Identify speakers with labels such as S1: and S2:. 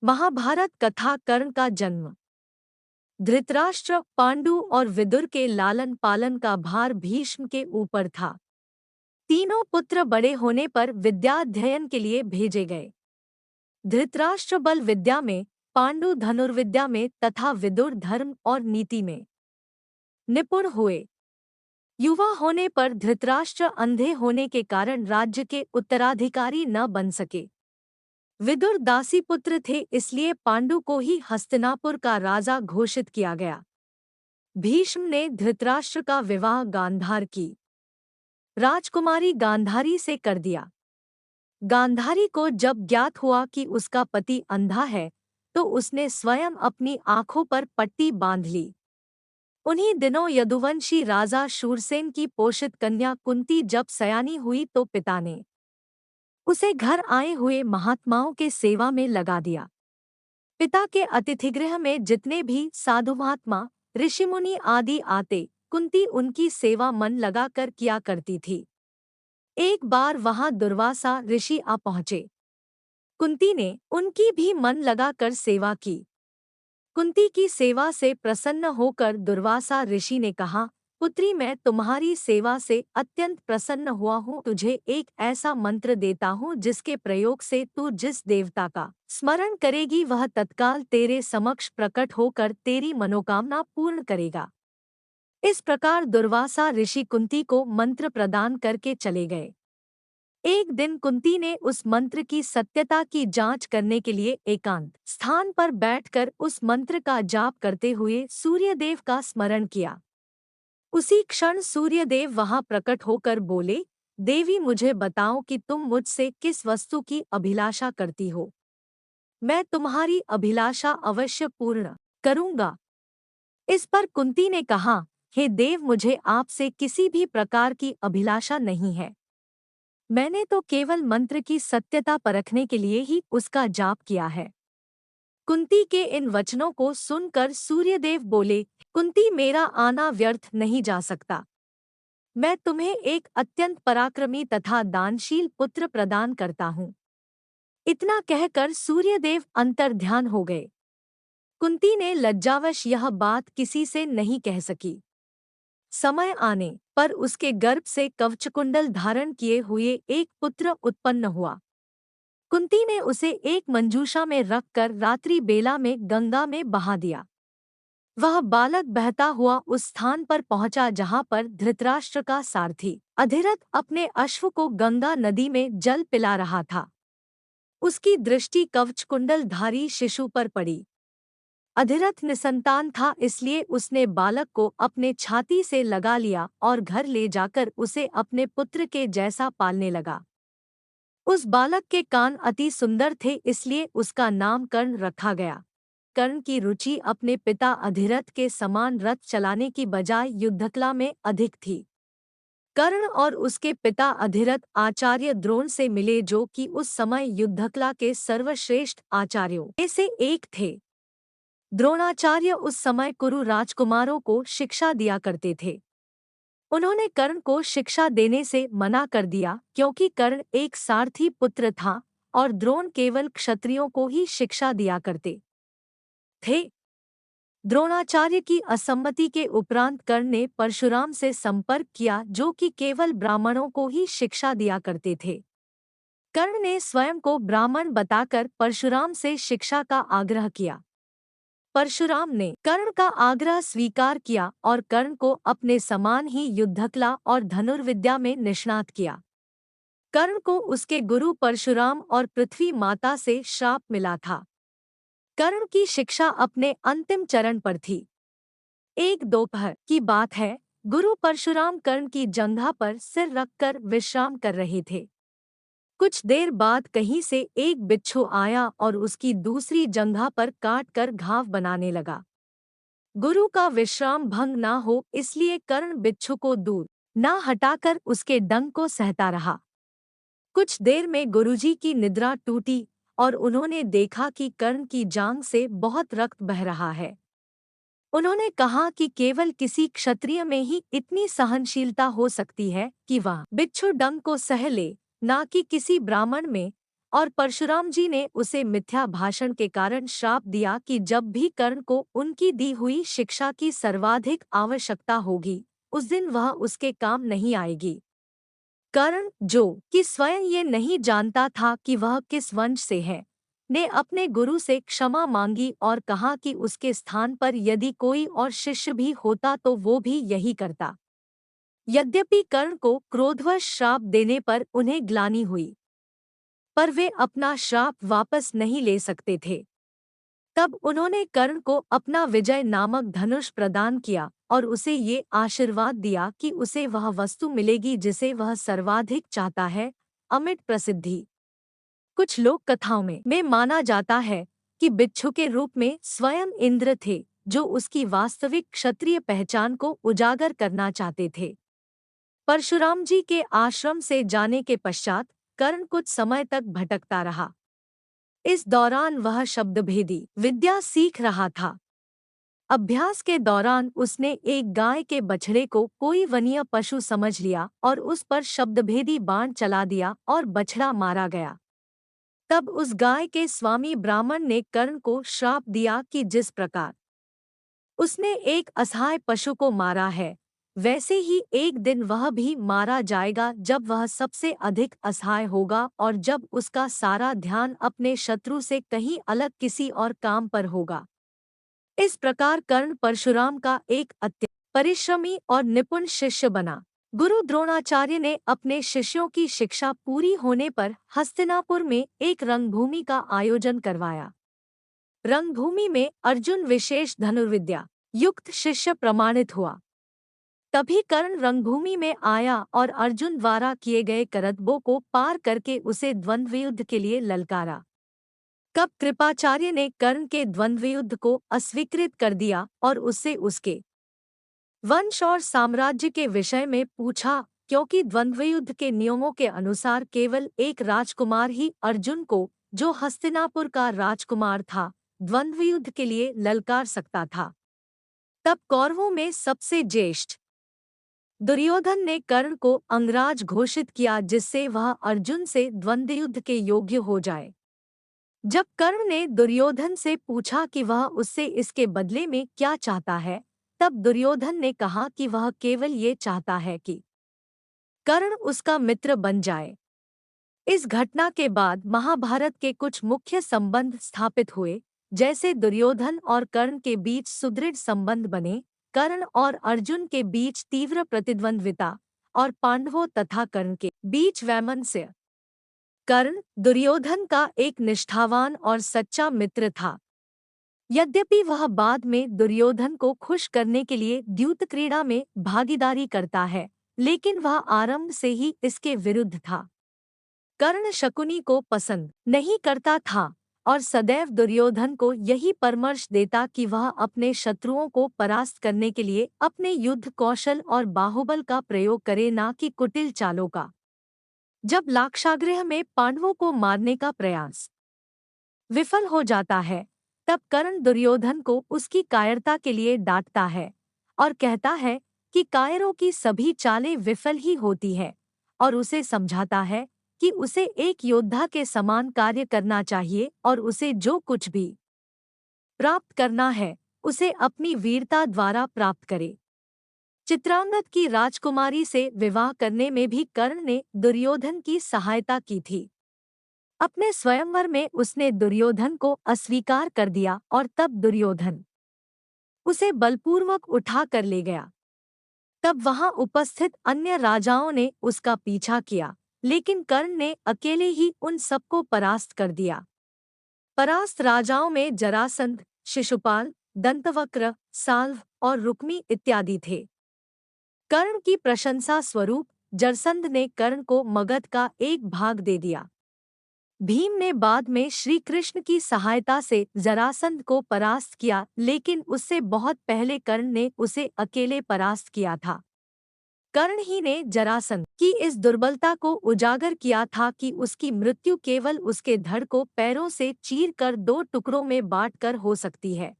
S1: महाभारत कथा कर्ण का जन्म। धृतराष्ट्र, पांडु और विदुर के लालन पालन का भार भीष्म के ऊपर था। तीनों पुत्र बड़े होने पर विद्याध्ययन के लिए भेजे गए। धृतराष्ट्र बल विद्या में, पांडु धनुर्विद्या में तथा विदुर धर्म और नीति में निपुण हुए। युवा होने पर धृतराष्ट्र अंधे होने के कारण राज्य के उत्तराधिकारी न बन सके। विदुर दासी पुत्र थे, इसलिए पांडु को ही हस्तिनापुर का राजा घोषित किया गया। भीष्म ने धृतराष्ट्र का विवाह गांधार की राजकुमारी गांधारी से कर दिया। गांधारी को जब ज्ञात हुआ कि उसका पति अंधा है, तो उसने स्वयं अपनी आंखों पर पट्टी बांध ली। उन्हीं दिनों यदुवंशी राजा शूरसेन की पोषित कन्या कुंती जब सयानी हुई तो पिता ने उसे घर आए हुए महात्माओं के सेवा में लगा दिया। पिता के अतिथिगृह में जितने भी साधु महात्मा, ऋषिमुनि आदि आते, कुंती उनकी सेवा मन लगाकर किया करती थी। एक बार वहां दुर्वासा ऋषि आ पहुंचे। कुंती ने उनकी भी मन लगाकर सेवा की। कुंती की सेवा से प्रसन्न होकर दुर्वासा ऋषि ने कहा, पुत्री, मैं तुम्हारी सेवा से अत्यंत प्रसन्न हुआ हूँ। तुझे एक ऐसा मंत्र देता हूँ जिसके प्रयोग से तू जिस देवता का स्मरण करेगी वह तत्काल तेरे समक्ष प्रकट होकर तेरी मनोकामना पूर्ण करेगा। इस प्रकार दुर्वासा ऋषि कुंती को मंत्र प्रदान करके चले गए। एक दिन कुंती ने उस मंत्र की सत्यता की जांच करने के लिए एकांत स्थान पर बैठकर उस मंत्र का जाप करते हुए सूर्यदेव का स्मरण किया। उसी क्षण सूर्यदेव वहां प्रकट होकर बोले, देवी, मुझे बताओ कि तुम मुझसे किस वस्तु की अभिलाषा करती हो। मैं तुम्हारी अभिलाषा अवश्य पूर्ण करूंगा। इस पर कुंती ने कहा, हे देव, मुझे आपसे किसी भी प्रकार की अभिलाषा नहीं है। मैंने तो केवल मंत्र की सत्यता परखने के लिए ही उसका जाप किया है। कुंती के इन वचनों को सुनकर सूर्यदेव बोले, कुंती, मेरा आना व्यर्थ नहीं जा सकता। मैं तुम्हें एक अत्यंत पराक्रमी तथा दानशील पुत्र प्रदान करता हूँ। इतना कहकर सूर्यदेव अंतर्ध्यान हो गए। कुंती ने लज्जावश यह बात किसी से नहीं कह सकी। समय आने पर उसके गर्भ से कवचकुंडल धारण किए हुए एक पुत्र उत्पन्न हुआ। कुंती ने उसे एक मंजूषा में रखकर रात्रि बेला में गंगा में बहा दिया। वह बालक बहता हुआ उस स्थान पर पहुंचा जहां पर धृतराष्ट्र का सारथी अधिरथ अपने अश्व को गंगा नदी में जल पिला रहा था। उसकी दृष्टि कवचकुंडलधारी शिशु पर पड़ी। अधिरथ निसंतान था, इसलिए उसने बालक को अपने छाती से लगा लिया और घर ले जाकर उसे अपने पुत्र के जैसा पालने लगा। उस बालक के कान अति सुंदर थे, इसलिए उसका नाम कर्ण रखा गया। कर्ण की रुचि अपने पिता अधिरथ के समान रथ चलाने की बजाय युद्धकला में अधिक थी। कर्ण और उसके पिता अधिरथ आचार्य द्रोण से मिले, जो कि उस समय युद्धकला के सर्वश्रेष्ठ आचार्यों में से एक थे। द्रोणाचार्य उस समय कुरु राजकुमारों को शिक्षा दिया करते थे। उन्होंने कर्ण को शिक्षा देने से मना कर दिया, क्योंकि कर्ण एक सारथी पुत्र था और द्रोण केवल क्षत्रियों को ही शिक्षा दिया करते थे। द्रोणाचार्य की असम्मति के उपरांत कर्ण ने परशुराम से संपर्क किया, जो कि केवल ब्राह्मणों को ही शिक्षा दिया करते थे। कर्ण ने स्वयं को ब्राह्मण बताकर परशुराम से शिक्षा का आग्रह किया। परशुराम ने कर्ण का आग्रह स्वीकार किया और कर्ण को अपने समान ही युद्धकला और धनुर्विद्या में निष्णात किया। कर्ण को उसके गुरु परशुराम और पृथ्वी माता से श्राप मिला था। कर्ण की शिक्षा अपने अंतिम चरण पर थी। एक दोपहर की बात है, गुरु परशुराम कर्ण की जंघा पर सिर रखकर विश्राम कर रहे थे। कुछ देर बाद कहीं से एक बिच्छू आया और उसकी दूसरी जंघा पर काट कर घाव बनाने लगा। गुरु का विश्राम भंग ना हो, इसलिए कर्ण बिच्छू को दूर ना हटाकर उसके डंक को सहता रहा। कुछ देर में गुरुजी की निद्रा टूटी और उन्होंने देखा कि कर्ण की जांघ से बहुत रक्त बह रहा है। उन्होंने कहा कि केवल किसी क्षत्रिय में ही इतनी सहनशीलता हो सकती है कि वह बिच्छू डंक को सह ले, ना कि किसी ब्राह्मण में, और परशुराम जी ने उसे मिथ्या भाषण के कारण श्राप दिया कि जब भी कर्ण को उनकी दी हुई शिक्षा की सर्वाधिक आवश्यकता होगी, उस दिन वह उसके काम नहीं आएगी। कर्ण, जो कि स्वयं ये नहीं जानता था कि वह किस वंश से है, ने अपने गुरु से क्षमा मांगी और कहा कि उसके स्थान पर यदि कोई और शिष्य भी होता तो वो भी यही करता। यद्यपि कर्ण को क्रोधवश श्राप देने पर उन्हें ग्लानि हुई, पर वे अपना श्राप वापस नहीं ले सकते थे। तब उन्होंने कर्ण को अपना विजय नामक धनुष प्रदान किया और उसे ये आशीर्वाद दिया कि उसे वह वस्तु मिलेगी जिसे वह सर्वाधिक चाहता है, अमिट प्रसिद्धि। कुछ लोक कथाओं में माना जाता है कि बिच्छू के रूप में स्वयं इंद्र थे, जो उसकी वास्तविक क्षत्रिय पहचान को उजागर करना चाहते थे। परशुराम जी के आश्रम से जाने के पश्चात कर्ण कुछ समय तक भटकता रहा। इस दौरान वह शब्दभेदी विद्या सीख रहा था। अभ्यास के दौरान उसने एक गाय के बछड़े को कोई वन्य पशु समझ लिया और उस पर शब्दभेदी बाण चला दिया और बछड़ा मारा गया। तब उस गाय के स्वामी ब्राह्मण ने कर्ण को श्राप दिया कि जिस प्रकार उसने एक असहाय पशु को मारा है, वैसे ही एक दिन वह भी मारा जाएगा जब वह सबसे अधिक असहाय होगा और जब उसका सारा ध्यान अपने शत्रु से कहीं अलग किसी और काम पर होगा। इस प्रकार कर्ण परशुराम का एक अत्यंत परिश्रमी और निपुण शिष्य बना। गुरु द्रोणाचार्य ने अपने शिष्यों की शिक्षा पूरी होने पर हस्तिनापुर में एक रंगभूमि का आयोजन करवाया। रंगभूमि में अर्जुन विशेष धनुर्विद्या युक्त शिष्य प्रमाणित हुआ। तभी कर्ण रंगभूमि में आया और अर्जुन द्वारा किए गए करतबों को पार करके उसे द्वंद्व युद्ध के लिए ललकारा। कब कृपाचार्य ने कर्ण के द्वंद्व युद्ध को अस्वीकृत कर दिया और उससे उसके वंश और साम्राज्य के विषय में पूछा, क्योंकि द्वंद्व युद्ध के नियमों के अनुसार केवल एक राजकुमार ही अर्जुन को, जो हस्तिनापुर का राजकुमार था, द्वंद्व युद्ध के लिए ललकार सकता था। तब कौरवों में सबसे ज्येष्ठ दुर्योधन ने कर्ण को अंगराज घोषित किया, जिससे वह अर्जुन से द्वंद्व युद्ध के योग्य हो जाए। जब कर्ण ने दुर्योधन से पूछा कि वह उससे इसके बदले में क्या चाहता है, तब दुर्योधन ने कहा कि वह केवल ये चाहता है कि कर्ण उसका मित्र बन जाए। इस घटना के बाद महाभारत के कुछ मुख्य संबंध स्थापित हुए, जैसे दुर्योधन और कर्ण के बीच सुदृढ़ संबंध बने, कर्ण और अर्जुन के बीच तीव्र प्रतिद्वंद्विता और पांडवों तथा कर्ण के बीच वैमनस्य। कर्ण दुर्योधन का एक निष्ठावान और सच्चा मित्र था। यद्यपि वह बाद में दुर्योधन को खुश करने के लिए द्यूत क्रीड़ा में भागीदारी करता है, लेकिन वह आरंभ से ही इसके विरुद्ध था। कर्ण शकुनी को पसंद नहीं करता था और सदैव दुर्योधन को यही परामर्श देता कि वह अपने शत्रुओं को परास्त करने के लिए अपने युद्ध कौशल और बाहुबल का प्रयोग करे, ना कि कुटिल चालों का। जब लाक्षागृह में पांडवों को मारने का प्रयास विफल हो जाता है, तब कर्ण दुर्योधन को उसकी कायरता के लिए डांटता है और कहता है कि कायरों की सभी चालें विफल ही होती है, और उसे समझाता है कि उसे एक योद्धा के समान कार्य करना चाहिए और उसे जो कुछ भी प्राप्त करना है, उसे अपनी वीरता द्वारा प्राप्त करे। चित्रांगद की राजकुमारी से विवाह करने में भी कर्ण ने दुर्योधन की सहायता की थी। अपने स्वयंवर में उसने दुर्योधन को अस्वीकार कर दिया और तब दुर्योधन उसे बलपूर्वक उठा कर ले गया। तब वहां उपस्थित अन्य राजाओं ने उसका पीछा किया, लेकिन कर्ण ने अकेले ही उन सबको परास्त कर दिया। परास्त राजाओं में जरासंध, शिशुपाल, दंतवक्र, साल्व और रुक्मी इत्यादि थे। कर्ण की प्रशंसा स्वरूप जरसंध ने कर्ण को मगध का एक भाग दे दिया। भीम ने बाद में श्री कृष्ण की सहायता से जरासंध को परास्त किया, लेकिन उससे बहुत पहले कर्ण ने उसे अकेले परास्त किया था। कर्ण ही ने जरासंध की इस दुर्बलता को उजागर किया था कि उसकी मृत्यु केवल उसके धड़ को पैरों से चीर कर 2 टुकड़ों में बांट कर हो सकती है।